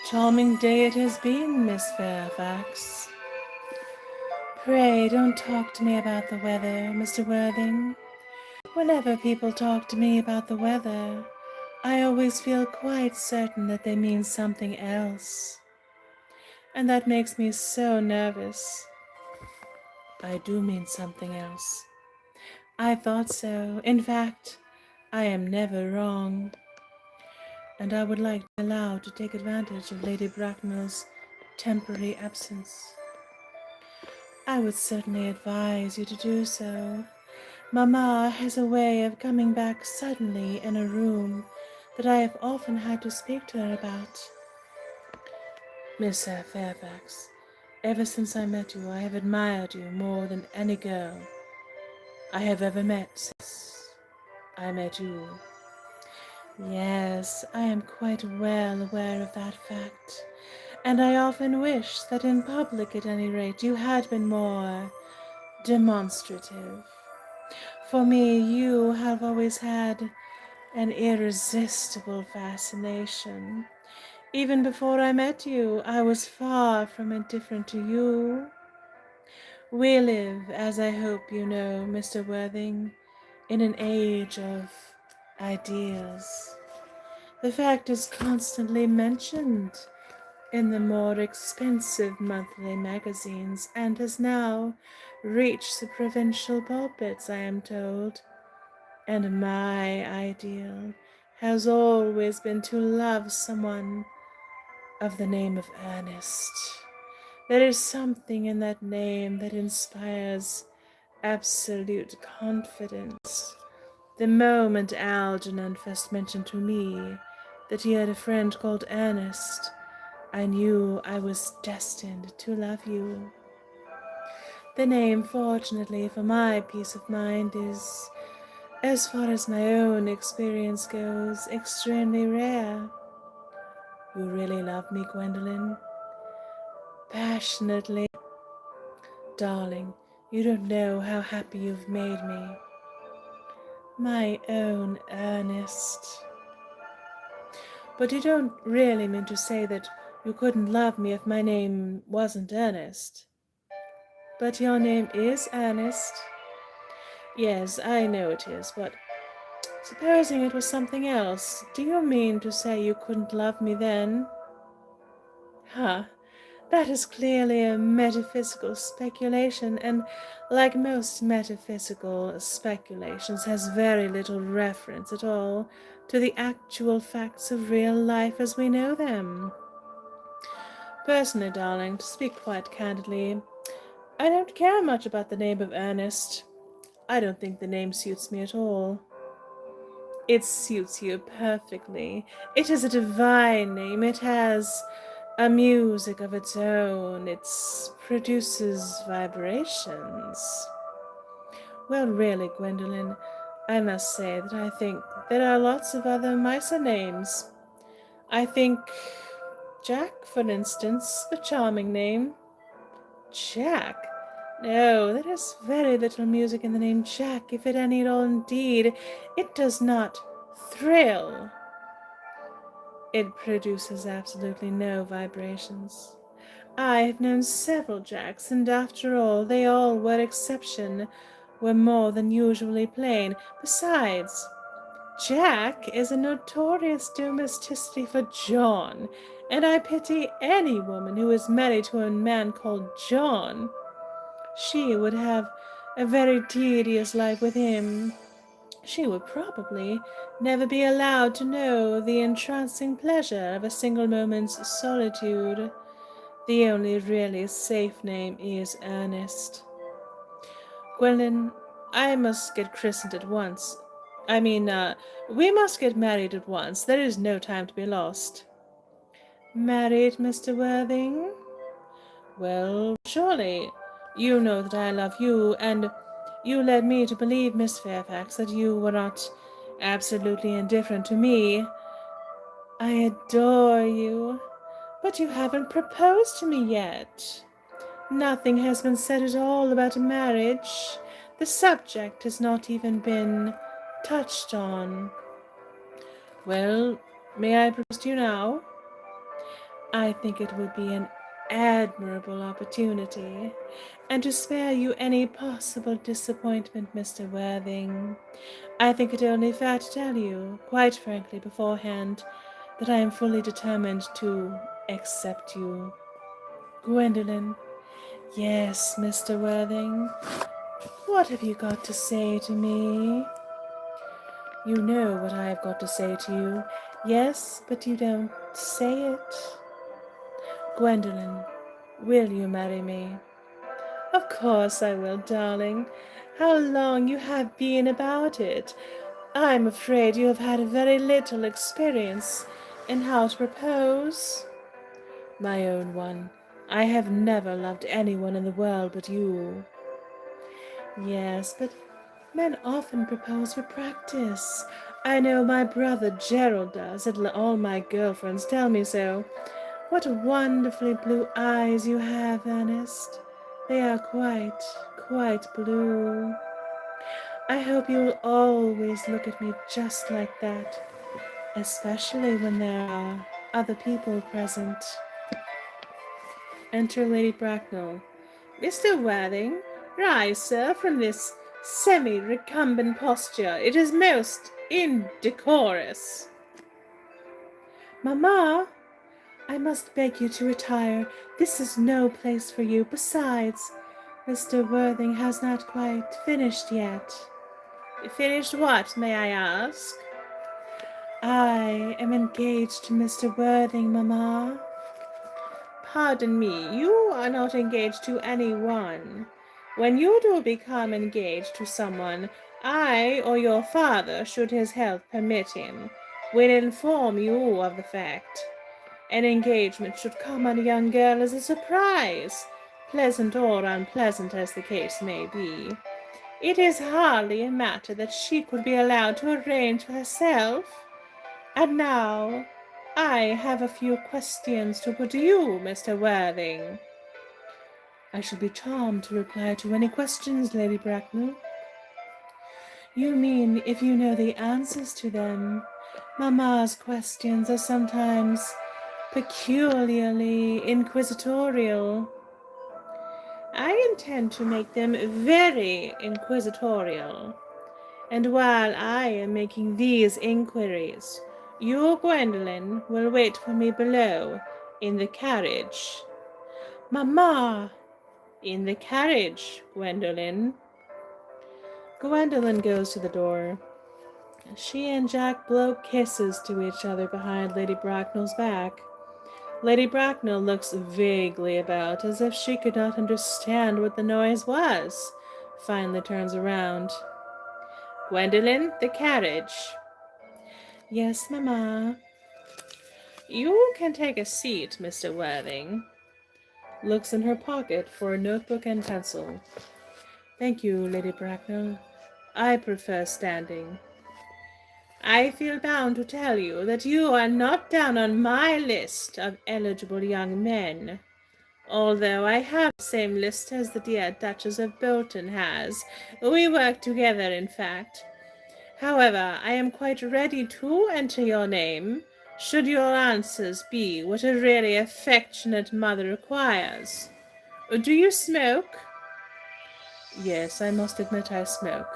Charming day it has been, Miss Fairfax. Pray don't talk to me about the weather, Mr. Worthing. Whenever people talk to me about the weather, I always feel quite certain that they mean something else. And that makes me so nervous. I do mean something else. I thought so. In fact, I am never wrong. And I would like to be allowed to take advantage of Lady Bracknell's temporary absence. I would certainly advise you to do so. Mamma has a way of coming back suddenly in a room that I have often had to speak to her about. Miss Fairfax, ever since I met you, I have admired you more than any girl I have ever met since I met you. Yes, I am quite well aware of that fact, and I often wish that in public, at any rate, you had been more demonstrative. For me, you have always had an irresistible fascination. Even before I met you, I was far from indifferent to you. We live, as I hope you know, Mr. Worthing, in an age of ideas. The fact is constantly mentioned in the more expensive monthly magazines, and has now reached the provincial pulpits, I am told. And my ideal has always been to love someone of the name of Earnest. There is something in that name that inspires absolute confidence. The moment Algernon first mentioned to me that he had a friend called Earnest, I knew I was destined to love you. The name, fortunately for my peace of mind, is, as far as my own experience goes, extremely rare. You really love me, Gwendolen? Passionately. Darling, you don't know how happy you've made me. My own Ernest. But you don't really mean to say that you couldn't love me if my name wasn't Ernest? But your name is Ernest? Yes, I know it is, but supposing it was something else, do you mean to say you couldn't love me then? Huh, that is clearly a metaphysical speculation, and like most metaphysical speculations, has very little reference at all to the actual facts of real life as we know them. Personally, darling, to speak quite candidly, I don't care much about the name of Ernest. I don't think the name suits me at all. It suits you perfectly. It is a divine name. It has a music of its own. It produces vibrations. Well, really, Gwendolen, I must say that I think there are lots of other nicer names. I think Jack, for instance, a charming name. Jack? No, there is very little music in the name Jack, if it any at all indeed. It does not thrill. It produces absolutely no vibrations. I have known several Jacks, and after all, they all, without exception, were more than usually plain. Besides, Jack is a notorious domesticity for John, and I pity any woman who is married to a man called John. She would have a very tedious life with him. She would probably never be allowed to know the entrancing pleasure of a single moment's solitude. The only really safe name is Ernest. Gwendolyn, I must get christened at once. We must get married at once. There is no time to be lost. Married, Mr. Worthing? Well, surely. You know that I love you, and you led me to believe, Miss Fairfax, that you were not absolutely indifferent to me. I adore you, but you haven't proposed to me yet. Nothing has been said at all about marriage. The subject has not even been touched on. Well, may I propose to you now? I think it would be an admirable opportunity, and to spare you any possible disappointment, Mr. Worthing, I think it only fair to tell you, quite frankly beforehand, that I am fully determined to accept you. Gwendolen. Yes, Mr. Worthing. What have you got to say to me? You know what I have got to say to you. Yes, but you don't say it. Gwendolen, will you marry me? Of course I will, darling. How long you have been about it. I'm afraid you have had very little experience in how to propose. My own one, I have never loved anyone in the world but you. Yes, but men often propose for practice. I know my brother Gerald does, and all my girlfriends tell me so. What wonderfully blue eyes you have, Ernest. They are quite blue. I hope you'll always look at me just like that, especially when there are other people present. Enter Lady Bracknell. Mr. Worthing, rise, sir, from this semi-recumbent posture. It is most indecorous. Mamma, I must beg you to retire. This is no place for you. Besides, Mr. Worthing has not quite finished yet. Finished what, may I ask? I am engaged to Mr. Worthing, Mamma. Pardon me, you are not engaged to anyone. When you do become engaged to someone, I or your father, should his health permit him, will inform you of the fact. An engagement should come on a young girl as a surprise, pleasant or unpleasant as the case may be. It is hardly a matter that she could be allowed to arrange for herself. And now, I have a few questions to put to you, Mr. Worthing. I shall be charmed to reply to any questions, Lady Bracknell. You mean if you know the answers to them? Mamma's questions are sometimes peculiarly inquisitorial. I intend to make them very inquisitorial. And while I am making these inquiries, you, Gwendolen, will wait for me below, in the carriage. Mamma! In the carriage, Gwendolen. Gwendolen goes to the door. She and Jack blow kisses to each other behind Lady Bracknell's back. Lady Bracknell looks vaguely about, as if she could not understand what the noise was, finally turns around. Gwendolen, the carriage. Yes, Mamma. You can take a seat, Mr. Worthing. Looks in her pocket for a notebook and pencil. Thank you, Lady Bracknell. I prefer standing. I feel bound to tell you that you are not down on my list of eligible young men, although I have the same list as the dear Duchess of Bolton has. We work together, in fact. However, I am quite ready to enter your name, should your answers be what a really affectionate mother requires. Do you smoke? Yes, I must admit I smoke.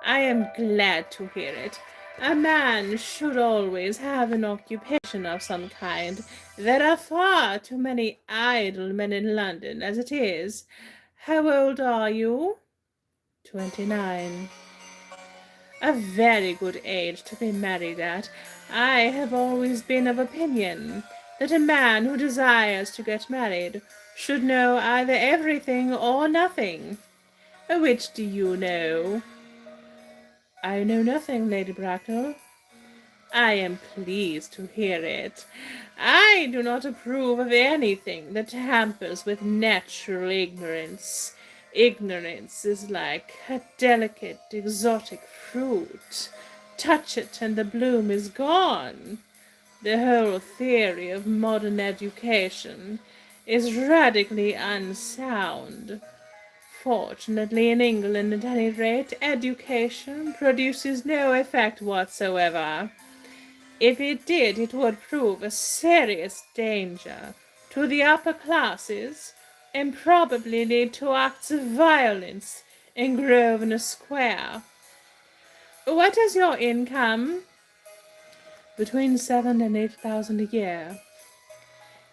I am glad to hear it. A man should always have an occupation of some kind. There are far too many idle men in London as it is. How old are you? 29. A very good age to be married at. I have always been of opinion that a man who desires to get married should know either everything or nothing. Which do you know? I know nothing, Lady Bracknell. I am pleased to hear it. I do not approve of anything that tampers with natural ignorance. Ignorance is like a delicate, exotic fruit. Touch it and the bloom is gone. The whole theory of modern education is radically unsound. Fortunately, in England, at any rate, education produces no effect whatsoever. If it did, it would prove a serious danger to the upper classes and probably lead to acts of violence in Grosvenor Square. What is your income? Between 7,000 and 8,000 a year.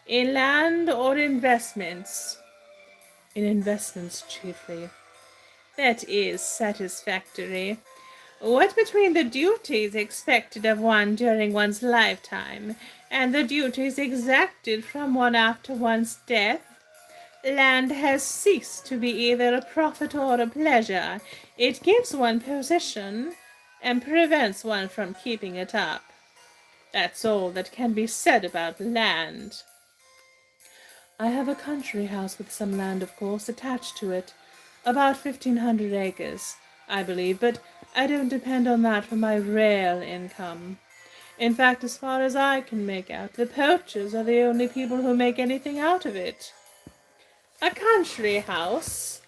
In land or investments? In investments chiefly. That is satisfactory. What between the duties expected of one during one's lifetime and the duties exacted from one after one's death, land has ceased to be either a profit or a pleasure. It gives one position and prevents one from keeping it up. That's all that can be said about land. I have a country house with some land, of course, attached to it. About 1,500 acres, I believe, but I don't depend on that for my real income. In fact, as far as I can make out, the poachers are the only people who make anything out of it. A country house?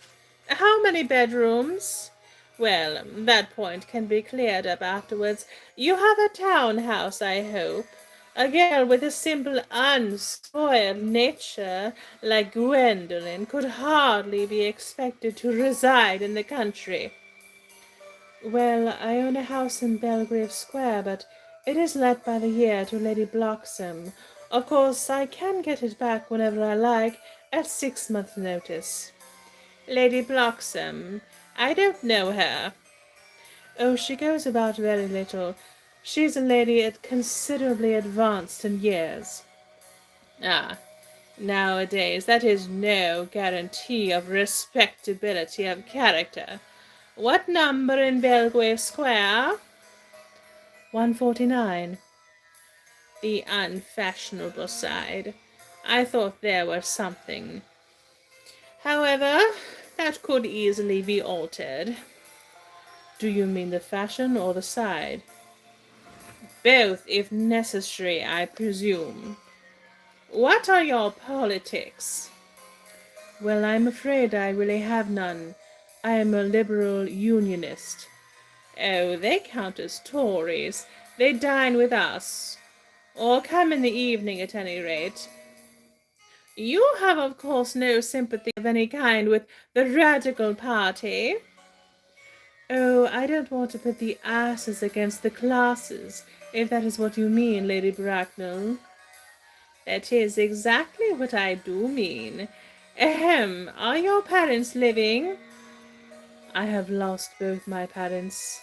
How many bedrooms? Well, that point can be cleared up afterwards. You have a townhouse, I hope. A girl with a simple, unspoiled nature like Gwendolen could hardly be expected to reside in the country. Well, I own a house in Belgrave Square, but it is let by the year to Lady Bloxham. Of course, I can get it back whenever I like, at 6 months' notice. Lady Bloxham? I don't know her. Oh, she goes about very little. She's a lady considerably advanced in years. Ah, nowadays that is no guarantee of respectability of character. What number in Belgrave Square? 149. The unfashionable side. I thought there was something. However, that could easily be altered. Do you mean the fashion or the side? Both, if necessary, I presume. What are your politics? Well, I'm afraid I really have none. I am a liberal unionist. Oh, they count as Tories. They dine with us, or come in the evening at any rate. You have, of course, no sympathy of any kind with the Radical party. Oh, I don't want to pit the asses against the classes, if that is what you mean, Lady Bracknell. That is exactly what I do mean. Ahem, are your parents living? I have lost both my parents.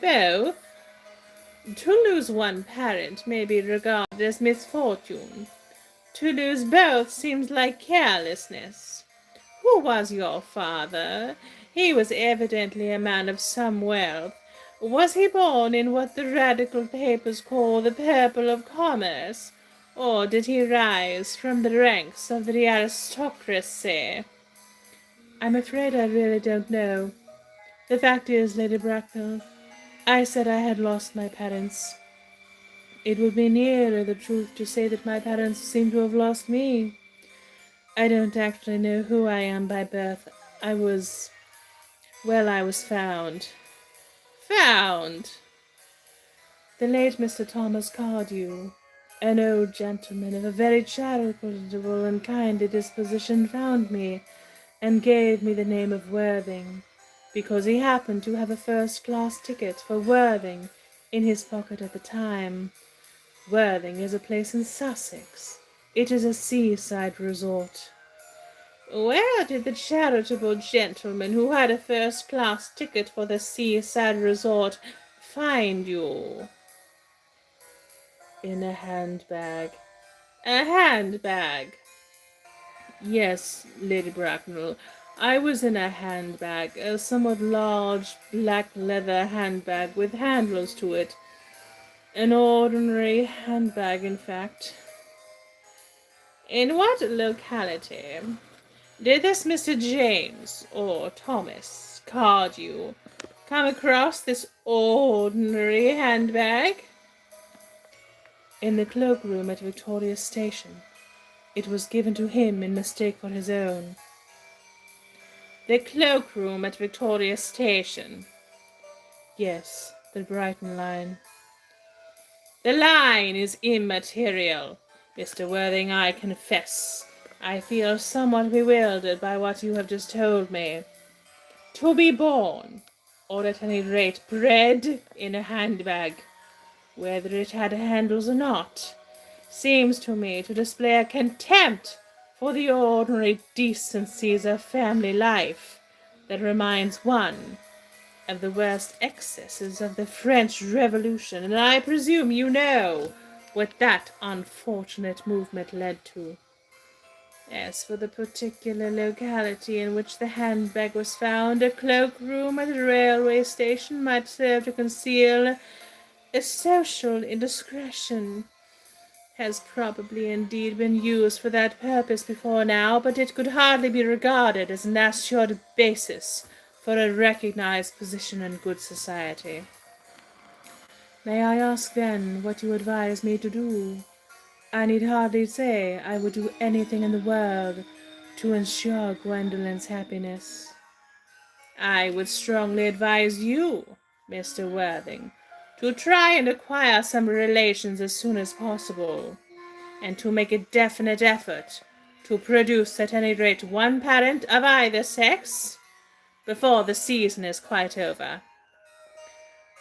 Both? To lose one parent may be regarded as misfortune. To lose both seems like carelessness. Who was your father? He was evidently a man of some wealth. Was he born in what the Radical papers call the purple of commerce, or did he rise from the ranks of the aristocracy? I'm afraid I really don't know. The fact is, Lady Bracknell, I said I had lost my parents. It would be nearer the truth to say that my parents seem to have lost me. I don't actually know who I am by birth. I was found. Found? The late Mr. Thomas Cardew, an old gentleman of a very charitable and kindly disposition, found me, and gave me the name of Worthing, because he happened to have a first-class ticket for Worthing in his pocket at the time. Worthing is a place in Sussex. It is a seaside resort. Where did the charitable gentleman who had a first-class ticket for the seaside resort find you? In a handbag. A handbag? Yes, Lady Bracknell. I was in a handbag, a somewhat large black leather handbag with handles to it. An ordinary handbag, in fact. In what locality did this Mr. James, or Thomas, Cardew, come across this ordinary handbag? In the cloakroom at Victoria Station. It was given to him in mistake for his own. The cloakroom at Victoria Station? Yes, the Brighton line. The line is immaterial. Mr. Worthing, I confess, I feel somewhat bewildered by what you have just told me. To be born, or at any rate bred, in a handbag, whether it had handles or not, seems to me to display a contempt for the ordinary decencies of family life that reminds one of the worst excesses of the French Revolution, and I presume you know what that unfortunate movement led to. As for the particular locality in which the handbag was found, a cloakroom at a railway station might serve to conceal a social indiscretion. Has probably indeed been used for that purpose before now, but it could hardly be regarded as an assured basis for a recognized position in good society. May I ask, then, what you advise me to do? I need hardly say I would do anything in the world to ensure Gwendolen's happiness. I would strongly advise you, Mr. Worthing, to try and acquire some relations as soon as possible, and to make a definite effort to produce at any rate one parent of either sex before the season is quite over.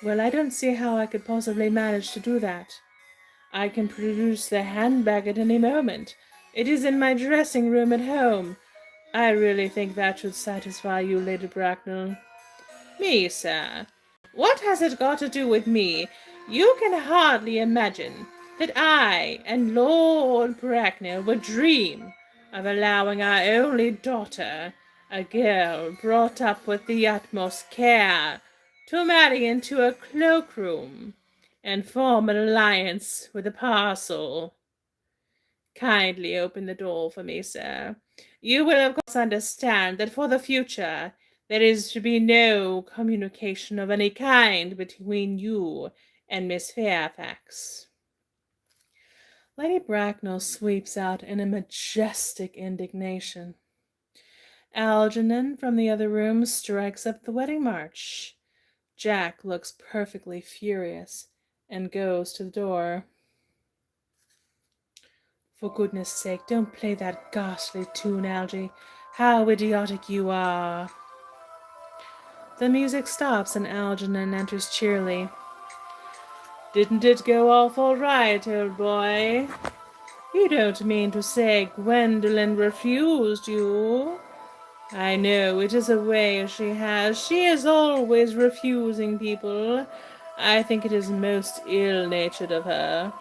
Well, I don't see how I could possibly manage to do that. I can produce the handbag at any moment. It is in my dressing room at home. I really think that should satisfy you, Lady Bracknell. Me, sir? What has it got to do with me? You can hardly imagine that I and Lord Bracknell would dream of allowing our only daughter, a girl brought up with the utmost care, to marry into a cloakroom and form an alliance with a parcel. Kindly open the door for me, sir. You will of course understand that for the future there is to be no communication of any kind between you and Miss Fairfax. Lady Bracknell sweeps out in a majestic indignation. Algernon from the other room strikes up the wedding march. Jack looks perfectly furious and goes to the door. For goodness sake, don't play that ghastly tune, Algy. How idiotic you are. The music stops and Algernon enters cheerily. Didn't it go off all right, old boy? You don't mean to say Gwendolen refused you? I know, it is a way she has. She is always refusing people. I think it is most ill-natured of her.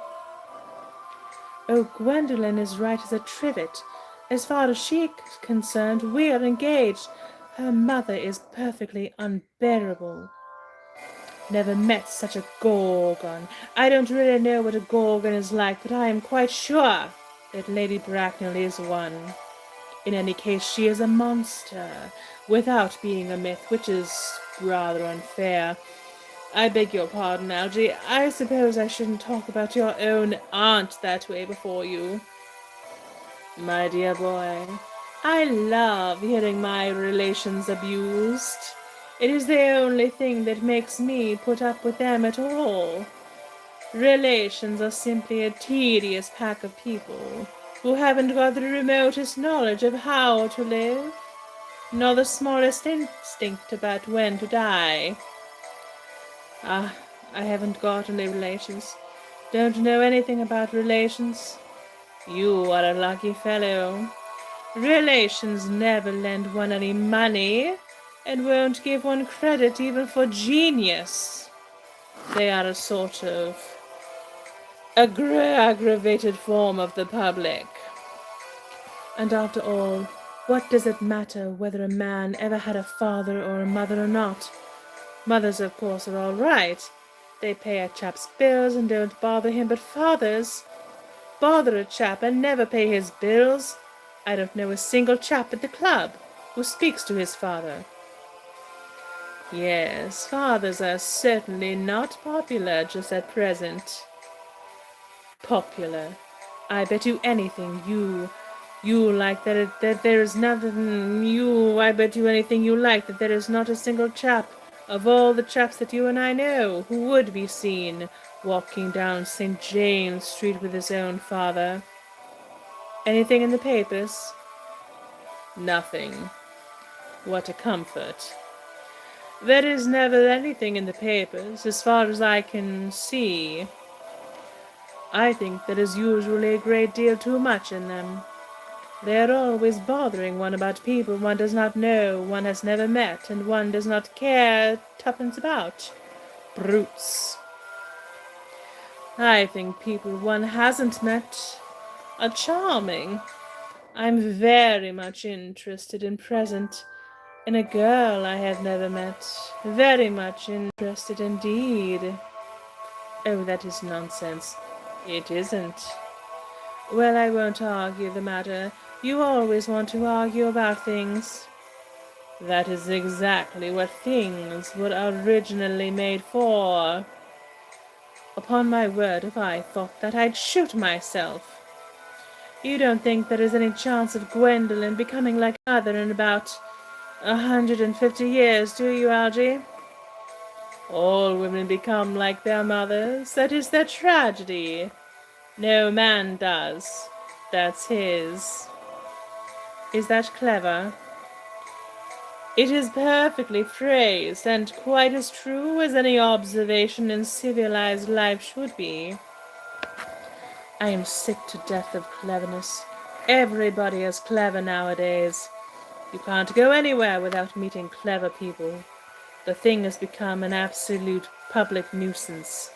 Oh, Gwendolen is right as a trivet. As far as she is concerned, we are engaged. Her mother is perfectly unbearable. Never met such a gorgon. I don't really know what a gorgon is like, but I am quite sure that Lady Bracknell is one. In any case, she is a monster, without being a myth, which is rather unfair. I beg your pardon, Algy. I suppose I shouldn't talk about your own aunt that way before you. My dear boy, I love hearing my relations abused. It is the only thing that makes me put up with them at all. Relations are simply a tedious pack of people who haven't got the remotest knowledge of how to live, nor the smallest instinct about when to die. I haven't got any relations. Don't know anything about relations. You are a lucky fellow. Relations never lend one any money, and won't give one credit even for genius. They are a sort of aggravated form of the public. And after all, what does it matter whether a man ever had a father or a mother or not? Mothers, of course, are all right. They pay a chap's bills and don't bother him, but fathers bother a chap and never pay his bills. I don't know a single chap at the club who speaks to his father. Yes, fathers are certainly not popular just at present. Popular. I bet you anything you like that there is nothing I bet you anything you like that there is not a single chap Of all the chaps that you and I know, who would be seen walking down St. James Street with his own father? Anything in the papers? Nothing. What a comfort. There is never anything in the papers, as far as I can see. I think there is usually a great deal too much in them. They are always bothering one about people one does not know, one has never met, and one does not care twopence about. Brutes. I think people one hasn't met are charming. I'm very much interested in present in a girl I have never met. Very much interested indeed. Oh, that is nonsense. It isn't. Well, I won't argue the matter. You always want to argue about things. That is exactly what things were originally made for. Upon my word, if I thought that, I'd shoot myself. You don't think there is any chance of Gwendolen becoming like her mother in about 150 years, do you, Algy? All women become like their mothers. That is their tragedy. No man does. That's his. Is that clever? It is perfectly phrased, and quite as true as any observation in civilized life should be. I am sick to death of cleverness. Everybody is clever nowadays. You can't go anywhere without meeting clever people. The thing has become an absolute public nuisance.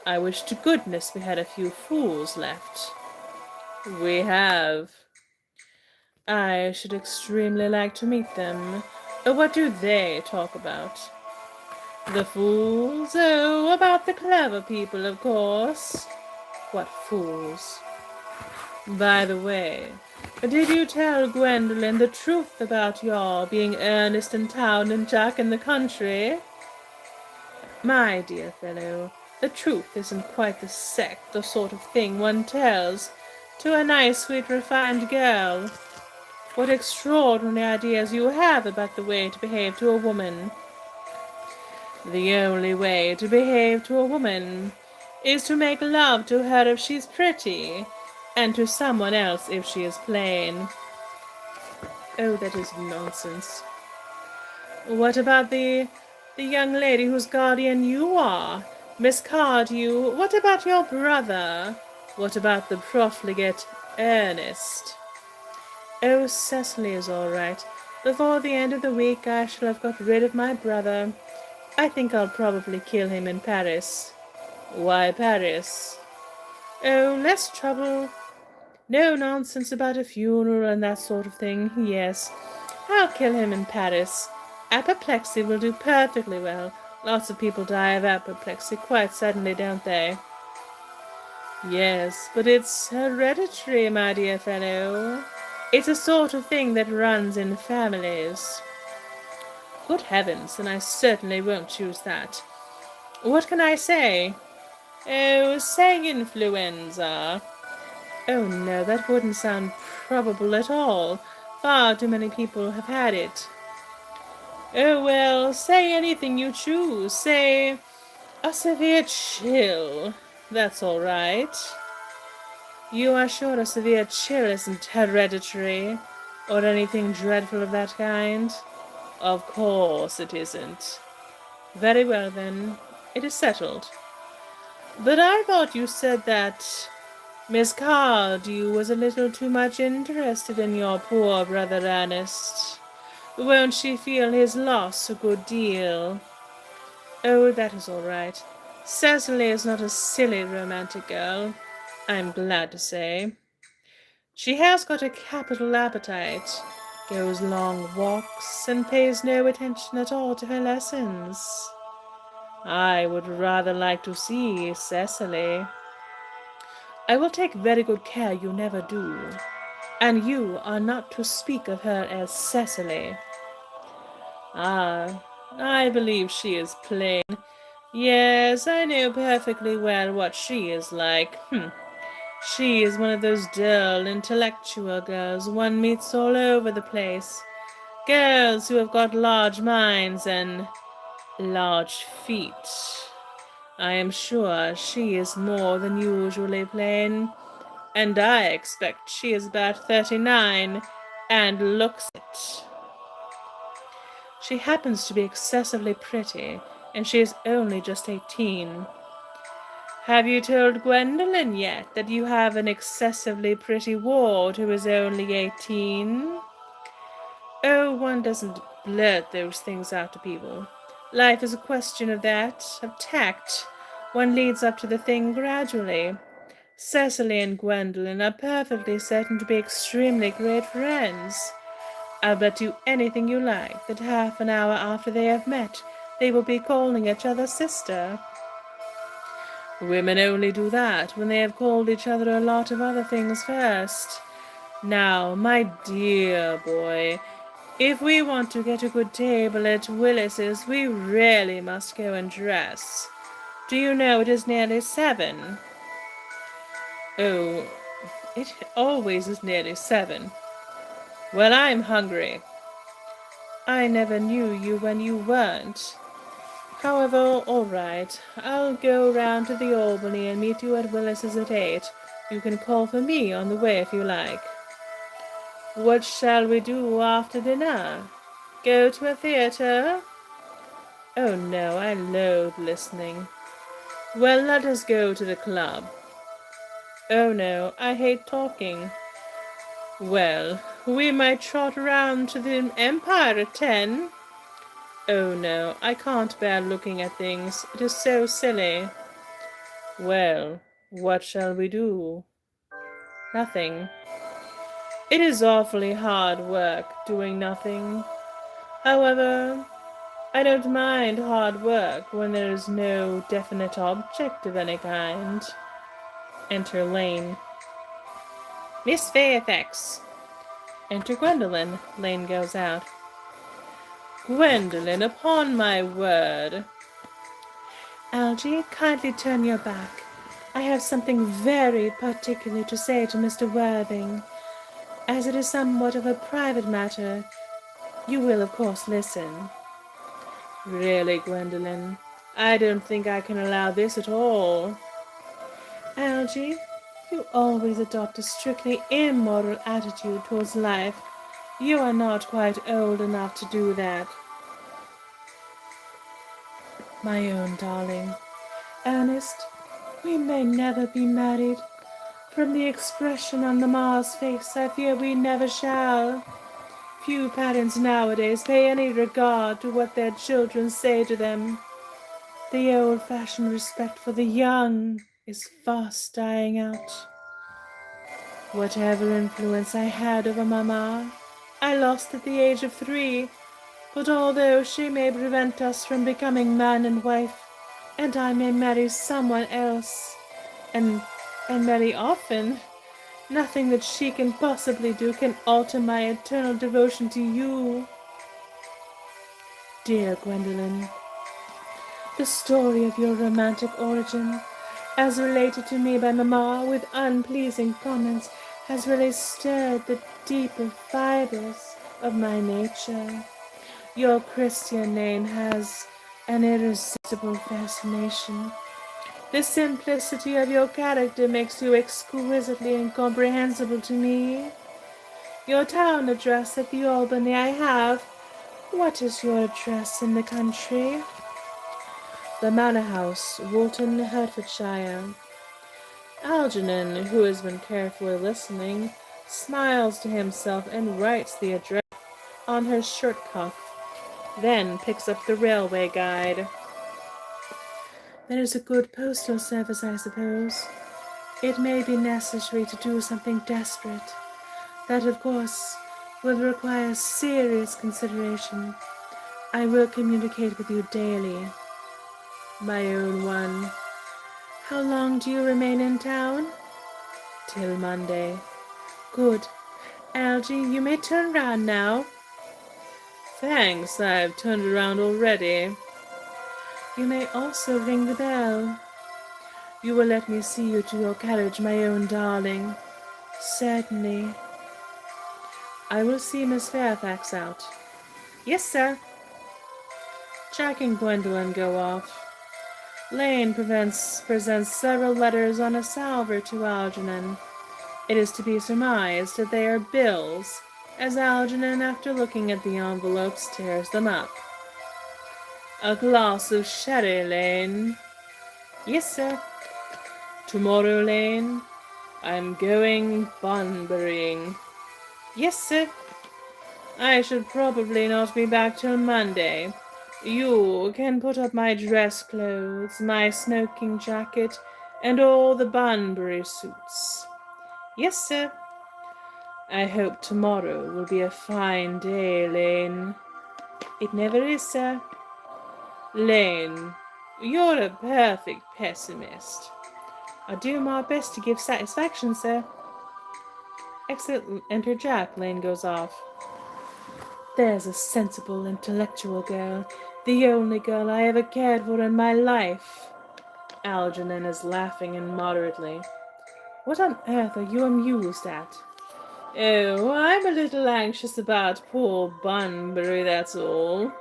I wish to goodness we had a few fools left. We have. I should extremely like to meet them. What do they talk about? The fools? Oh, about the clever people, of course. What fools? By the way, did you tell Gwendolen the truth about your being Ernest in town and Jack in the country? My dear fellow, the truth isn't quite the sort of thing one tells to a nice, sweet, refined girl. What extraordinary ideas you have about the way to behave to a woman. The only way to behave to a woman is to make love to her if she's pretty, and to someone else if she is plain. Oh, that is nonsense. What about the young lady whose guardian you are? Miss Cardew? What about your brother? What about the profligate Earnest? Oh, Cecily is all right. Before the end of the week I shall have got rid of my brother. I think I'll probably kill him in Paris. Why Paris? Oh, less trouble. No nonsense about a funeral and that sort of thing. Yes, I'll kill him in Paris. Apoplexy will do perfectly well. Lots of people die of apoplexy quite suddenly, don't they? Yes, but it's hereditary, my dear fellow. It's a sort of thing that runs in families. Good heavens, then I certainly won't choose that. What can I say? Oh, say influenza. Oh no, that wouldn't sound probable at all. Far too many people have had it. Oh well, say anything you choose. Say a severe chill. That's all right. You are sure a severe chill isn't hereditary, or anything dreadful of that kind? Of course it isn't. Very well then, it is settled. But I thought you said that Miss Cardew was a little too much interested in your poor brother Earnest. Won't she feel his loss a good deal? Oh, that is all right. Cecily is not a silly romantic girl, I'm glad to say. She has got a capital appetite, goes long walks, and pays no attention at all to her lessons. I would rather like to see Cecily. I will take very good care you never do, and you are not to speak of her as Cecily. Ah, I believe she is plain. Yes, I know perfectly well what she is like. She is one of those dull, intellectual girls one meets all over the place. Girls who have got large minds and large feet. I am sure she is more than usually plain, and I expect she is about 39 and looks it. She happens to be excessively pretty, and she is only just 18. Have you told Gwendolen yet that you have an excessively pretty ward who is only 18? Oh, one doesn't blurt those things out to people. Life is a question of that, of tact. One leads up to the thing gradually. Cecily and Gwendolen are perfectly certain to be extremely great friends. I'll bet you anything you like that half an hour after they have met, they will be calling each other sister. Women only do that when they have called each other a lot of other things first. Now, my dear boy, if we want to get a good table at Willis's, we really must go and dress. Do you know it is nearly 7? Oh, it always is nearly 7. Well, I'm hungry. I never knew you when you weren't. However, all right. I'll go round to the Albany and meet you at Willis's at 8. You can call for me on the way if you like. What shall we do after dinner? Go to a theatre? Oh no, I loathe listening. Well, let us go to the club. Oh no, I hate talking. Well, we might trot round to the Empire at 10. Oh no, I can't bear looking at things. It is so silly. Well, what shall we do? Nothing. It is awfully hard work doing nothing. However, I don't mind hard work when there is no definite object of any kind. Enter Lane. Miss Fairfax. Enter Gwendolen. Lane goes out. Gwendolen, upon my word. Algy, kindly turn your back. I have something very particular to say to Mr. Worthing. As it is somewhat of a private matter, you will of course listen. Really, Gwendolen, I don't think I can allow this at all. Algy, you always adopt a strictly immoral attitude towards life. You are not quite old enough to do that. My own darling, Ernest, we may never be married. From the expression on Mamma's face, I fear we never shall. Few parents nowadays pay any regard to what their children say to them. The old-fashioned respect for the young is fast dying out. Whatever influence I had over Mamma, I lost at the age of 3, but although she may prevent us from becoming man and wife, and I may marry someone else, and marry often, nothing that she can possibly do can alter my eternal devotion to you. Dear Gwendolen, the story of your romantic origin, as related to me by Mamma with unpleasing comments, has really stirred the deeper fibres of my nature. Your Christian name has an irresistible fascination. The simplicity of your character makes you exquisitely incomprehensible to me. Your town address at the Albany I have. What is your address in the country? The Manor House, Woolton, Hertfordshire. Algernon, who has been carefully listening, smiles to himself and writes the address on her shirt cuff, then picks up the railway guide. There is a good postal service, I suppose. It may be necessary to do something desperate. That, of course, will require serious consideration. I will communicate with you daily. My own one. How long do you remain in town? Till Monday. Good. Algy, you may turn round now. Thanks, I've turned around already. You may also ring the bell. You will let me see you to your carriage, my own darling. Certainly. I will see Miss Fairfax out. Yes, sir. Jack and Gwendolyn go off. Lane presents several letters on a salver to Algernon. It is to be surmised that they are bills, as Algernon, after looking at the envelopes, tears them up. "A glass of sherry, Lane." "Yes, sir." "Tomorrow, Lane, I'm going Bunburying." "Yes, sir." "I should probably not be back till Monday. You can put up my dress clothes, my smoking jacket, and all the Bunbury suits." "Yes, sir." "I hope tomorrow will be a fine day, Lane." "It never is, sir." "Lane, you're a perfect pessimist." "I do my best to give satisfaction, sir." Exit enter Jack. Lane goes off. "There's a sensible, intellectual girl, the only girl I ever cared for in my life." Algernon is laughing immoderately. "What on earth are you amused at?" "Oh, I'm a little anxious about poor Bunbury, that's all."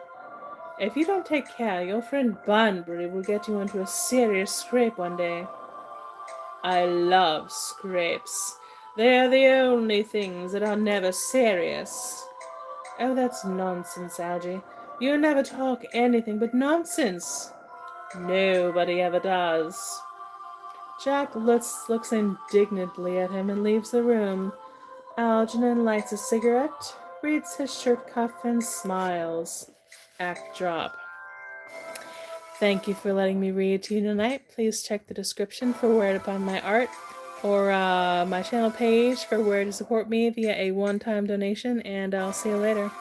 "If you don't take care, your friend Bunbury will get you into a serious scrape one day." "I love scrapes. They're the only things that are never serious." "Oh, that's nonsense, Algy. You never talk anything but nonsense." "Nobody ever does." Jack looks indignantly at him and leaves the room. Algernon lights a cigarette, reads his shirt cuff, and smiles. Act drop. Thank you for letting me read to you tonight. Please check the description for where to find my art, or my channel page for where to support me via a one-time donation, and I'll see you later.